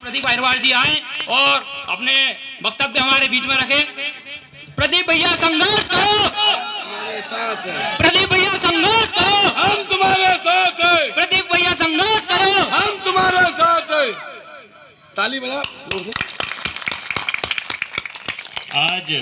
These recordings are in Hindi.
प्रदीप अहिरवार जी आए और अपने वक्तव्य हमारे बीच में रखे। प्रदीप भैया संघर्ष करो, प्रदीप भैया संघर्ष करो, हम तुम्हारे साथ हैं। प्रदीप भैया संघर्ष करो, हम तुम्हारे साथ हैं। ताली बजा। आज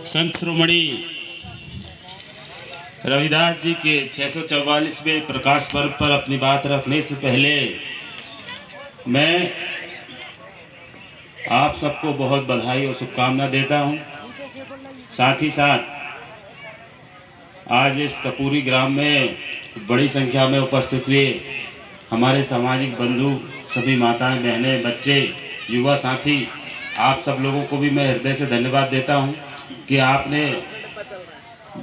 संत श्रोमणी रविदास जी के 644वें प्रकाश पर्व पर अपनी बात रखने से पहले मैं आप सबको बहुत बधाई और शुभकामना देता हूं। साथ ही साथ आज इस कपूरी ग्राम में बड़ी संख्या में उपस्थित हुए हमारे सामाजिक बंधु, सभी माताएं, बहनें, बच्चे, युवा साथी, आप सब लोगों को भी मैं हृदय से धन्यवाद देता हूं कि आपने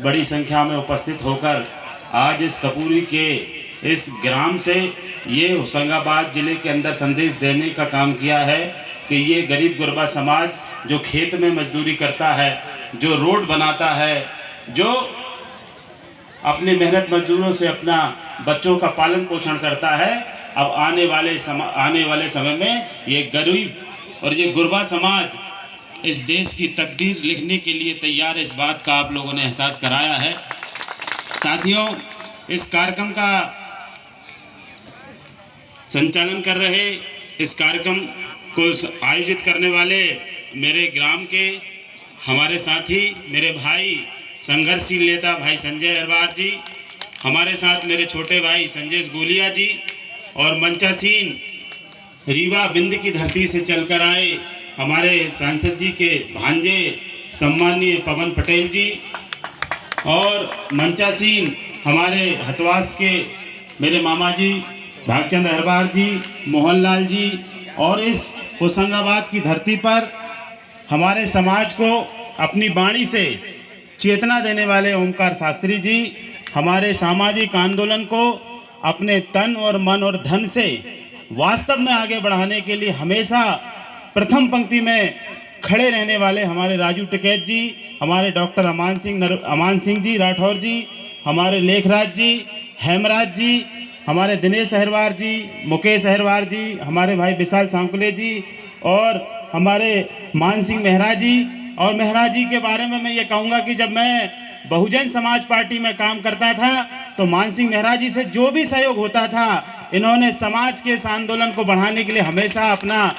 बड़ी संख्या में उपस्थित होकर आज इस कपूरी के इस ग्राम से ये होशंगाबाद ज़िले के अंदर संदेश देने का काम किया है कि ये गरीब गुरबा समाज जो खेत में मजदूरी करता है, जो रोड बनाता है, जो अपने मेहनत मजदूरों से अपना बच्चों का पालन पोषण करता है, अब आने वाले समय में ये गरीब और ये गुरबा समाज इस देश की तकदीर लिखने के लिए तैयार है। इस बात का आप लोगों ने एहसास कराया है। साथियों, इस कार्यक्रम का संचालन कर रहे, इस कार्यक्रम को आयोजित करने वाले मेरे ग्राम के हमारे साथी, मेरे भाई, संघर्षशील नेता भाई संजय अहिरवार जी, हमारे साथ मेरे छोटे भाई संजय गोलिया जी और मंचासीन रीवा बिंद की धरती से चलकर आए हमारे सांसद जी के भांजे सम्माननीय पवन पटेल जी और मंचासीन हमारे हथवास के मेरे मामा जी भागचंद अहिरवार जी, मोहनलाल जी और इस होशंगाबाद की धरती पर हमारे समाज को अपनी वाणी से चेतना देने वाले ओमकार शास्त्री जी, हमारे सामाजिक आंदोलन को अपने तन और मन और धन से वास्तव में आगे बढ़ाने के लिए हमेशा प्रथम पंक्ति में खड़े रहने वाले हमारे राजू टिकैत जी, हमारे डॉक्टर अमान सिंह जी राठौर जी, हमारे लेखराज जी, हेमराज जी, हमारे दिनेश अहिरवार जी, मुकेश अहिरवार जी, हमारे भाई विशाल सांकुले जी और हमारे मान सिंह मेहरा जी। और मेहरा जी के बारे में मैं ये कहूँगा कि जब मैं बहुजन समाज पार्टी में काम करता था तो मान सिंह मेहरा जी से जो भी सहयोग होता था, इन्होंने समाज के इस आंदोलन को बढ़ाने के लिए हमेशा अपना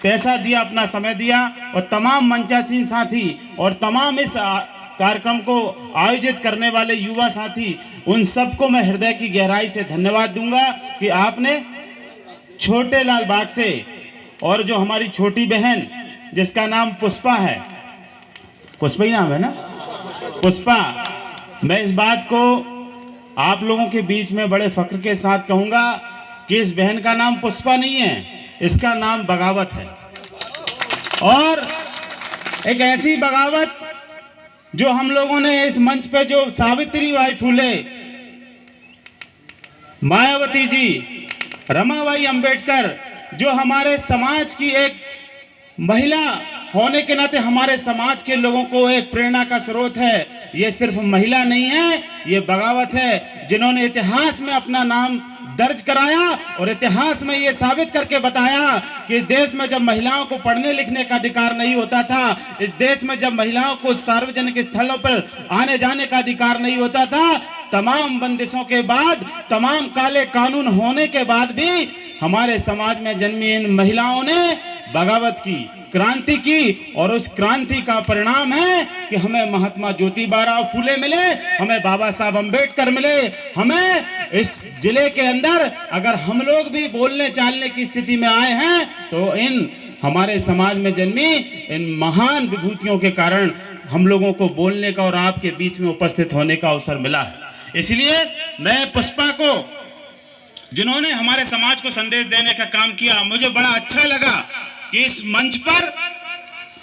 पैसा दिया, अपना समय दिया। और तमाम मंचासीन साथी और तमाम इस कार्यक्रम को आयोजित करने वाले युवा साथी, उन सबको मैं हृदय की गहराई से धन्यवाद दूंगा कि आपने छोटे लाल बाग से और जो हमारी छोटी बहन जिसका नाम पुष्पा है, पुष्पा ही नाम है ना, पुष्पा, मैं इस बात को आप लोगों के बीच में बड़े फक्र के साथ कहूंगा कि इस बहन का नाम पुष्पा नहीं है, इसका नाम बगावत है। और एक ऐसी बगावत जो हम लोगों ने इस मंच पे जो सावित्रीबाई फुले, मायावती जी, रमाबाई अंबेडकर, जो हमारे समाज की एक महिला होने के नाते हमारे समाज के लोगों को एक प्रेरणा का स्रोत है। ये सिर्फ महिला नहीं है, ये बगावत है जिन्होंने इतिहास में अपना नाम दर्ज कराया और इतिहास में ये साबित करके बताया कि इस देश में जब महिलाओं को पढ़ने लिखने का अधिकार नहीं होता था, इस देश में जब महिलाओं को सार्वजनिक स्थलों पर आने जाने का अधिकार नहीं होता था, तमाम बंदिशों के बाद, तमाम काले कानून होने के बाद भी हमारे समाज में जन्मी इन महिलाओं ने बगावत की, क्रांति की। और उस क्रांति का परिणाम है कि हमें महात्मा ज्योतिबा राव फुले मिले, हमें बाबा साहब अंबेडकर मिले। हमें इस जिले के अंदर अगर हम लोग भी बोलने चालने की स्थिति में आए हैं तो इन हमारे समाज में जन्मी इन महान विभूतियों के कारण हम लोगों को बोलने का और आपके बीच में उपस्थित होने का अवसर मिला है। इसलिए मैं पुष्पा को, जिन्होंने हमारे समाज को संदेश देने का काम किया, मुझे बड़ा अच्छा लगा कि इस मंच पर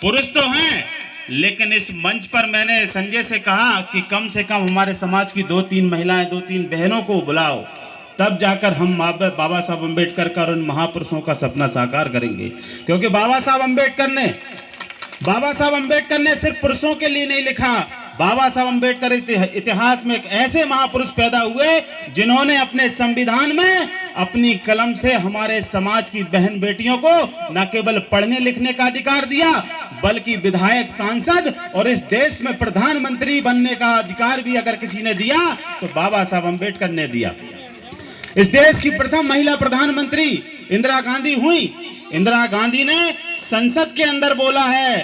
पुरुष तो हैं, लेकिन इस मंच पर मैंने संजय से कहा कि कम से कम हमारे समाज की 2-3 महिलाएं, 2-3 बहनों को बुलाओ, तब जाकर हम बाबा साहब अंबेडकर का और उन महापुरुषों का सपना साकार करेंगे। क्योंकि बाबा साहब अंबेडकर ने सिर्फ पुरुषों के लिए नहीं लिखा, बाबा साहब अंबेडकर इतिहास में एक ऐसे महापुरुष पैदा हुए जिन्होंने अपने संविधान में अपनी कलम से हमारे समाज की बहन बेटियों को न केवल पढ़ने लिखने का अधिकार दिया, बल्कि विधायक, सांसद और इस देश में प्रधानमंत्री बनने का अधिकार भी अगर किसी ने दिया तो बाबा साहब अम्बेडकर ने दिया। इस देश की प्रथम महिला प्रधानमंत्री इंदिरा गांधी हुई। इंदिरा गांधी ने संसद के अंदर बोला है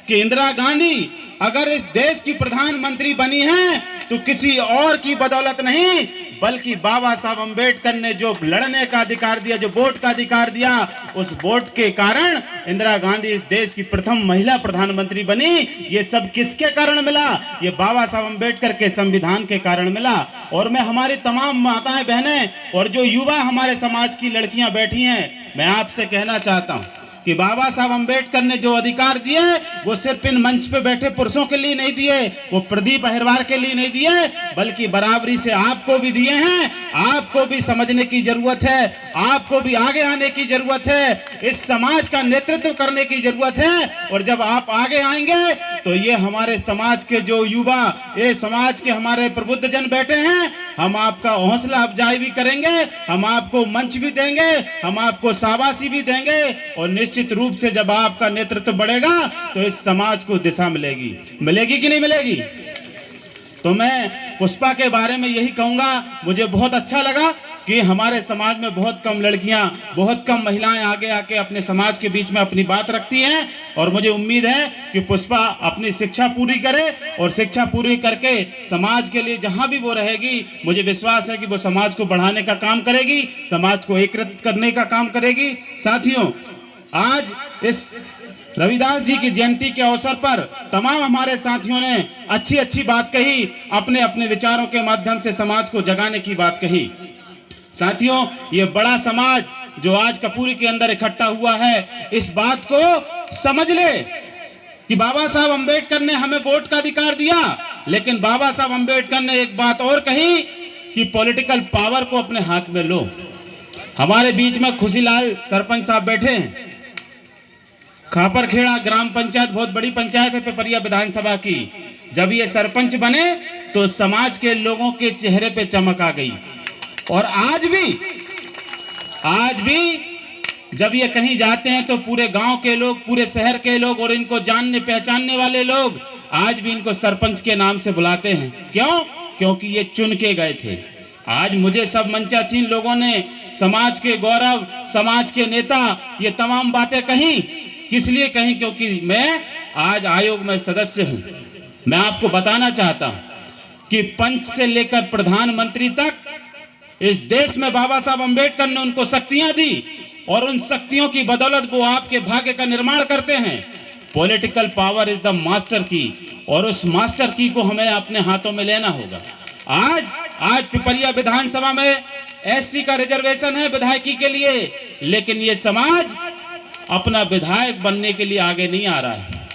कि इंदिरा गांधी अगर इस देश की प्रधानमंत्री बनी है तो किसी और की बदौलत नहीं, बल्कि बाबा साहब अम्बेडकर ने जो लड़ने का अधिकार दिया, जो वोट का अधिकार दिया, उस वोट के कारण इंदिरा गांधी इस देश की प्रथम महिला प्रधानमंत्री बनी। ये सब किसके कारण मिला? ये बाबा साहब अम्बेडकर के संविधान के कारण मिला। और मैं हमारी तमाम माताएं, बहनें और जो युवा हमारे समाज की लड़कियां बैठी हैं, मैं आपसे कहना चाहता हूं कि बाबा साहब अम्बेडकर ने जो अधिकार दिए वो सिर्फ इन मंच पे बैठे पुरुषों के लिए नहीं दिए, वो प्रदीप अहिरवार के लिए नहीं दिए, बल्कि बराबरी से आपको भी दिए हैं। आपको भी समझने की जरूरत है, आपको भी आगे आने की जरूरत है, इस समाज का नेतृत्व करने की जरूरत है। और जब आप आगे आएंगे तो ये हमारे समाज के जो युवा, ये समाज के हमारे प्रबुद्ध जन बैठे हैं, हम आपका हौसला अफजाई भी करेंगे, हम आपको मंच भी देंगे, हम आपको शाबाशी भी देंगे। और निश्चित रूप से जब आपका नेतृत्व बढ़ेगा तो इस समाज को दिशा मिलेगी। मिलेगी कि नहीं मिलेगी? तो मैं पुष्पा के बारे में यही कहूंगा, मुझे बहुत अच्छा लगा कि हमारे समाज में बहुत कम लड़कियां, बहुत कम महिलाएं आगे आके अपने समाज के बीच में अपनी बात रखती हैं। और मुझे उम्मीद है कि पुष्पा अपनी शिक्षा पूरी करे और शिक्षा पूरी करके समाज के लिए जहां भी वो रहेगी, मुझे विश्वास है कि वो समाज को बढ़ाने का काम करेगी, समाज को एकत्रित करने का काम करेगी। साथियों, आज इस रविदास जी की जयंती के अवसर पर तमाम हमारे साथियों ने अच्छी अच्छी बात कही, अपने अपने विचारों के माध्यम से समाज को जगाने की बात कही। साथियों, ये बड़ा समाज जो आज कपूरी के अंदर इकट्ठा हुआ है, इस बात को समझ ले कि बाबा साहब अम्बेडकर ने हमें वोट का अधिकार दिया, लेकिन बाबा साहब अम्बेडकर ने एक बात और कही कि पॉलिटिकल पावर को अपने हाथ में लो। हमारे बीच में खुशीलाल सरपंच साहब बैठे हैं। खापरखेड़ा ग्राम पंचायत बहुत बड़ी पंचायत है पिपरिया विधानसभा की। जब ये सरपंच बने तो समाज के लोगों के चेहरे पे चमक आ गई। और आज भी जब ये कहीं जाते हैं तो पूरे गांव के लोग, पूरे शहर के लोग और इनको जानने पहचानने वाले लोग आज भी इनको सरपंच के नाम से बुलाते हैं। क्यों? क्योंकि ये चुन के गए थे। आज मुझे सब मंचासीन लोगों ने समाज के गौरव, समाज के नेता, ये तमाम बातें कही। किस लिए कही? क्योंकि मैं आज आयोग में सदस्य हूं। मैं आपको बताना चाहता हूं कि पंच से लेकर प्रधानमंत्री तक इस देश में बाबा साहब अम्बेडकर ने उनको शक्तियां दी और उन शक्तियों की बदौलत वो आपके भाग्य का निर्माण करते हैं। Political power is the master की, और उस मास्टर की को हमें अपने हाथों में लेना होगा। आज पिपरिया विधानसभा में एससी का रिजर्वेशन है विधायकी के लिए, लेकिन ये समाज अपना विधायक बनने के लिए आगे नहीं आ रहा है।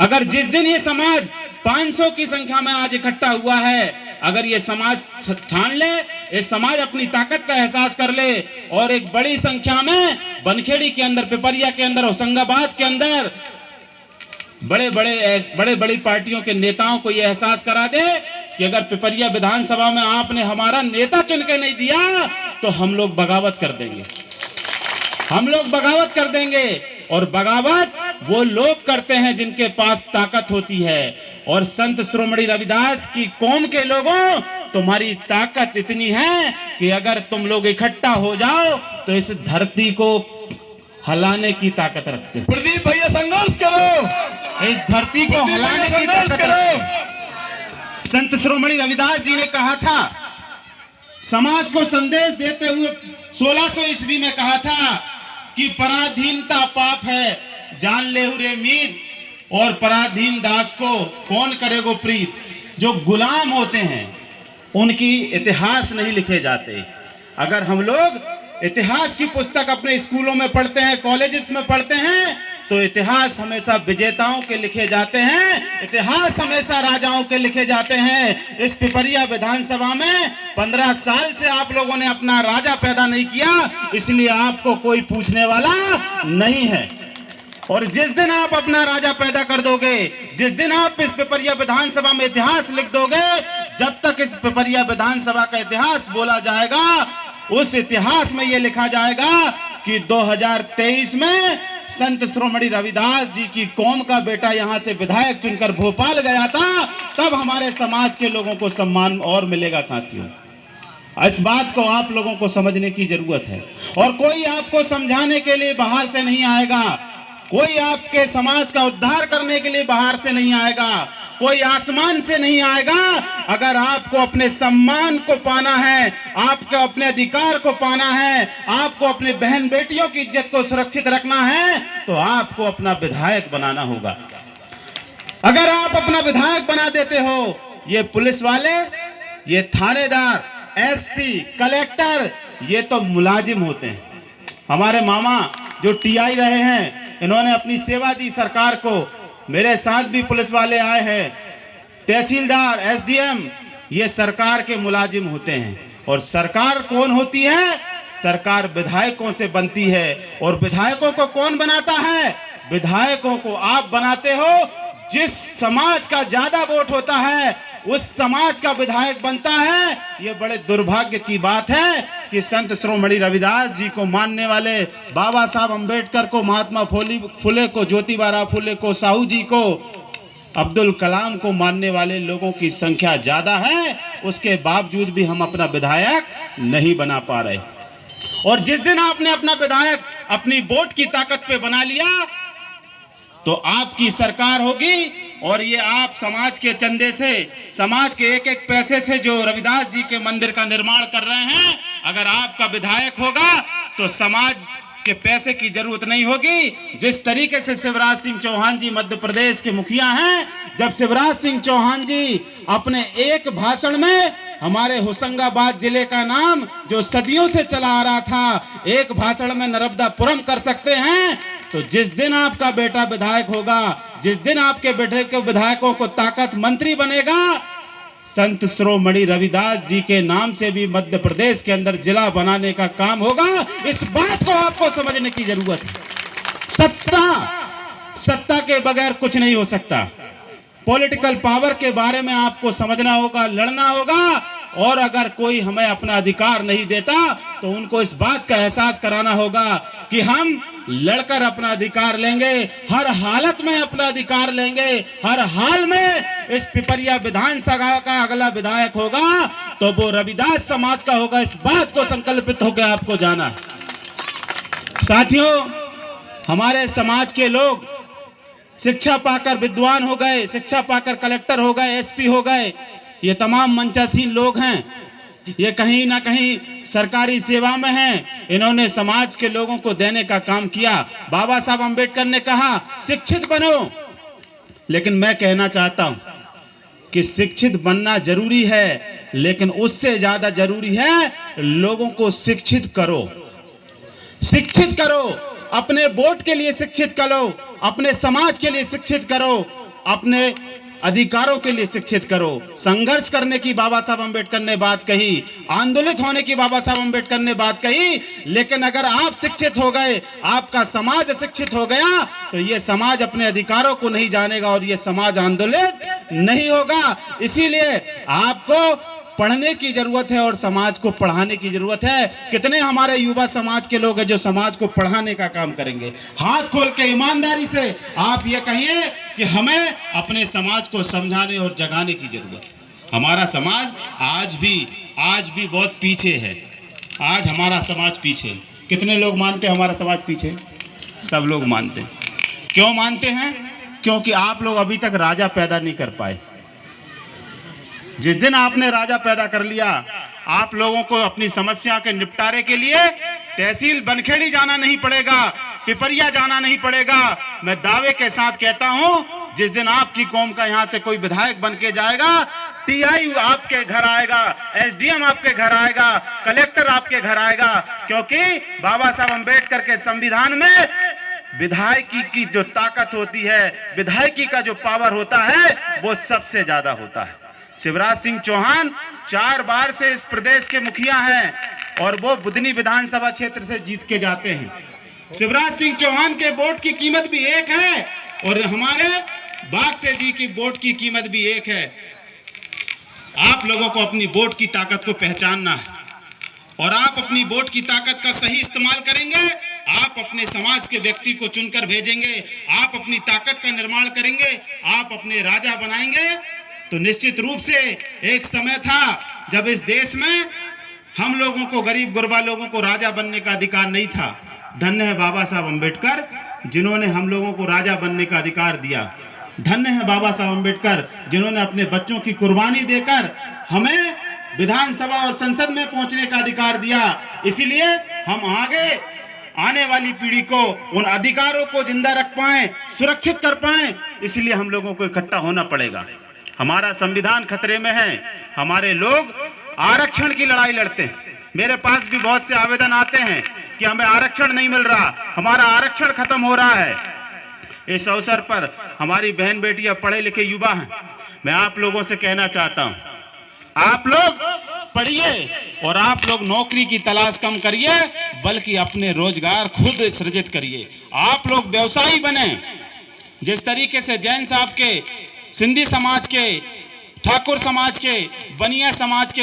अगर जिस दिन ये समाज 500 की संख्या में आज इकट्ठा हुआ है, अगर ये समाज ठान ले, ये समाज अपनी ताकत का एहसास कर ले और एक बड़ी संख्या में बनखेड़ी के अंदर, पिपरिया के अंदर, होशंगाबाद के अंदर बड़े बड़ी पार्टियों के नेताओं को यह एहसास करा दे कि अगर पिपरिया विधानसभा में आपने हमारा नेता चुन के नहीं दिया तो हम लोग बगावत कर देंगे, हम लोग बगावत कर देंगे। और बगावत वो लोग करते हैं जिनके पास ताकत होती है। और संत शिरोमणि रविदास की कौम के लोगों, तुम्हारी ताकत इतनी है कि अगर तुम लोग इकट्ठा हो जाओ तो इस धरती को हिलाने की ताकत रखते हो। प्रदीप भैया संघर्ष करो, इस धरती को हिलाने की ताकत करो। संत शिरोमणि रविदास जी ने कहा था, समाज को संदेश देते हुए 1600 ईस्वी में कहा था कि पराधीनता पाप है, जान लेहु रे मीत, और पराधीन दास को कौन करेगो प्रीत। जो गुलाम होते हैं उनकी इतिहास नहीं लिखे जाते। अगर हम लोग इतिहास की पुस्तक अपने स्कूलों में पढ़ते हैं, कॉलेजेस में पढ़ते हैं, तो इतिहास हमेशा विजेताओं के लिखे जाते हैं, इतिहास हमेशा राजाओं के लिखे जाते हैं। इस पिपरिया विधानसभा में 15 साल से आप लोगों ने अपना राजा पैदा नहीं किया, इसलिए आपको कोई पूछने वाला नहीं है। और जिस दिन आप अपना राजा पैदा कर दोगे, जिस दिन आप इस पिपरिया विधानसभा में इतिहास लिख दोगे, जब तक इस पिपरिया विधानसभा का इतिहास बोला जाएगा उस इतिहास में यह लिखा जाएगा कि 2023 में संत शिरोमणि रविदास जी की कौम का बेटा यहां से विधायक चुनकर भोपाल गया था, तब हमारे समाज के लोगों को सम्मान और मिलेगा। साथियों, इस बात को आप लोगों को समझने की जरूरत है, और कोई आपको समझाने के लिए बाहर से नहीं आएगा, कोई आपके समाज का उद्धार करने के लिए बाहर से नहीं आएगा, कोई आसमान से नहीं आएगा। अगर आपको अपने सम्मान को पाना है, आपको अपने अधिकार को पाना है, आपको अपने बहन बेटियों की इज्जत को सुरक्षित रखना है, तो आपको अपना विधायक बनाना होगा। अगर आप अपना विधायक बना देते हो, ये पुलिस वाले, ये थानेदार, एसपी, कलेक्टर, ये तो मुलाजिम होते हैं। हमारे मामा जो टीआई रहे हैं, इन्होंने अपनी सेवा दी सरकार को। मेरे साथ भी पुलिस वाले आए हैं, तहसीलदार, एसडीएम, ये सरकार के मुलाजिम होते हैं। और सरकार कौन होती है? सरकार विधायकों से बनती है। और विधायकों को कौन बनाता है? विधायकों को आप बनाते हो। जिस समाज का ज्यादा वोट होता है, उस समाज का विधायक बनता है। ये बड़े दुर्भाग्य की बात है कि संत शिरोमणि रविदास जी को मानने वाले, बाबा साहब अंबेडकर को, महात्मा फुले को, ज्योतिबा फुले को, साहू जी को, अब्दुल कलाम को मानने वाले लोगों की संख्या ज्यादा है, उसके बावजूद भी हम अपना विधायक नहीं बना पा रहे। और जिस दिन आपने अपना विधायक अपनी वोट की ताकत पे बना लिया, तो आपकी सरकार होगी। और ये आप समाज के चंदे से, समाज के एक एक पैसे से जो रविदास जी के मंदिर का निर्माण कर रहे हैं, अगर आपका विधायक होगा तो समाज के पैसे की जरूरत नहीं होगी। जिस तरीके से शिवराज सिंह चौहान जी मध्य प्रदेश के मुखिया हैं, जब शिवराज सिंह चौहान जी अपने एक भाषण में हमारे होशंगाबाद जिले का नाम जो सदियों से चला आ रहा था, एक भाषण में नर्मदापुरम कर सकते हैं, तो जिस दिन आपका बेटा विधायक होगा, जिस दिन आपके बेटे के विधायकों को ताकत मंत्री बनेगा, संत शिरोमणि रविदास जी के नाम से भी मध्य प्रदेश के अंदर जिला बनाने का काम होगा। इस बात को आपको समझने की जरूरत है। सत्ता के बगैर कुछ नहीं हो सकता। पॉलिटिकल पावर के बारे में आपको समझना होगा, लड़ना होगा। और अगर कोई हमें अपना अधिकार नहीं देता, तो उनको इस बात का एहसास कराना होगा कि हम लड़कर अपना अधिकार लेंगे, हर हालत में अपना अधिकार लेंगे, हर हाल में। इस पिपरिया विधानसभा का अगला विधायक होगा तो वो रविदास समाज का होगा। इस बात को संकल्पित होकर आपको जाना। साथियों, हमारे समाज के लोग शिक्षा पाकर विद्वान हो गए, शिक्षा पाकर कलेक्टर हो गए, एसपी हो गए। ये तमाम मंचासीन लोग हैं, ये कहीं ना कहीं सरकारी सेवा में हैं। इन्होंने समाज के लोगों को देने का काम किया। बाबा साहब अंबेडकर ने कहा शिक्षित बनो, लेकिन मैं कहना चाहता हूं कि शिक्षित बनना जरूरी है, लेकिन उससे ज्यादा जरूरी है लोगों को शिक्षित करो। शिक्षित करो, अपने वोट के लिए शिक्षित करो, अपने समाज के लिए शिक्षित करो, अपने अधिकारों के लिए शिक्षित करो। संघर्ष करने की बाबा साहब अंबेडकर ने बात कही, आंदोलित होने की बाबा साहब अंबेडकर ने बात कही, लेकिन अगर आप शिक्षित हो गए, आपका समाज शिक्षित हो गया, तो ये समाज अपने अधिकारों को नहीं जानेगा और ये समाज आंदोलित नहीं होगा। इसीलिए आपको पढ़ने की जरूरत है और समाज को पढ़ाने की जरूरत है। कितने हमारे युवा समाज के लोग हैं जो समाज को पढ़ाने का काम करेंगे? हाथ खोल के ईमानदारी से आप ये कहिए कि हमें अपने समाज को समझाने और जगाने की जरूरत है। हमारा समाज आज भी बहुत पीछे है। आज हमारा समाज पीछे। कितने लोग मानते हैं हमारा समाज पीछे? सब लोग मानते हैं। क्यों मानते हैं? क्योंकि आप लोग अभी तक राजा पैदा नहीं कर पाए। जिस दिन आपने राजा पैदा कर लिया, आप लोगों को अपनी समस्या के निपटारे के लिए तहसील बनखेड़ी जाना नहीं पड़ेगा, पिपरिया जाना नहीं पड़ेगा। मैं दावे के साथ कहता हूं, जिस दिन आपकी कौम का यहां से कोई विधायक बन के जाएगा, टीआई आपके घर आएगा, एसडीएम आपके घर आएगा, कलेक्टर आपके घर आएगा, क्योंकि बाबा साहब अंबेडकर के संविधान में विधायकी की जो ताकत होती है, विधायकी का जो पावर होता है, वो सबसे ज्यादा होता है। शिवराज सिंह चौहान 4 बार से इस प्रदेश के मुखिया हैं और वो बुधनी विधानसभा क्षेत्र से जीत के जाते हैं। शिवराज सिंह चौहान के वोट की कीमत भी एक है और हमारे बागसे जी की वोट की कीमत भी एक है। आप लोगों को अपनी वोट की ताकत को पहचानना है। और आप अपनी वोट की ताकत का सही इस्तेमाल करेंगे, आप अपने समाज के व्यक्ति को चुनकर भेजेंगे, आप अपनी ताकत का निर्माण करेंगे, आप अपने राजा बनाएंगे, तो निश्चित रूप से एक समय था जब इस देश में हम लोगों को, गरीब गुरबा लोगों को राजा बनने का अधिकार नहीं था। धन्य है बाबा साहब अम्बेडकर जिन्होंने हम लोगों को राजा बनने का अधिकार दिया। धन्य है बाबा साहब अम्बेडकर जिन्होंने अपने बच्चों की कुर्बानी देकर हमें विधानसभा और संसद में पहुंचने का अधिकार दिया। इसीलिए हम आगे आने वाली पीढ़ी को उन अधिकारों को जिंदा रख पाएं, सुरक्षित कर पाएं, इसलिए हम लोगों को इकट्ठा होना पड़ेगा। हमारा संविधान खतरे में है। हमारे लोग आरक्षण की लड़ाई लड़ते हैं। मेरे पास भी बहुत से आवेदन आते हैं कि हमें आरक्षण नहीं मिल रहा, हमारा आरक्षण खत्म हो रहा है। इस अवसर पर हमारी बहन बेटियां पढ़े लिखे युवा हैं, मैं आप लोगों से कहना चाहता हूं, आप लोग पढ़िए और आप लोग नौकरी की तलाश कम करिए, बल्कि अपने रोजगार खुद सृजित करिए। आप लोग व्यवसायी बने। जिस तरीके से जैन साहब के, सिंधी समाज के, ठाकुर समाज के, बनिया समाज के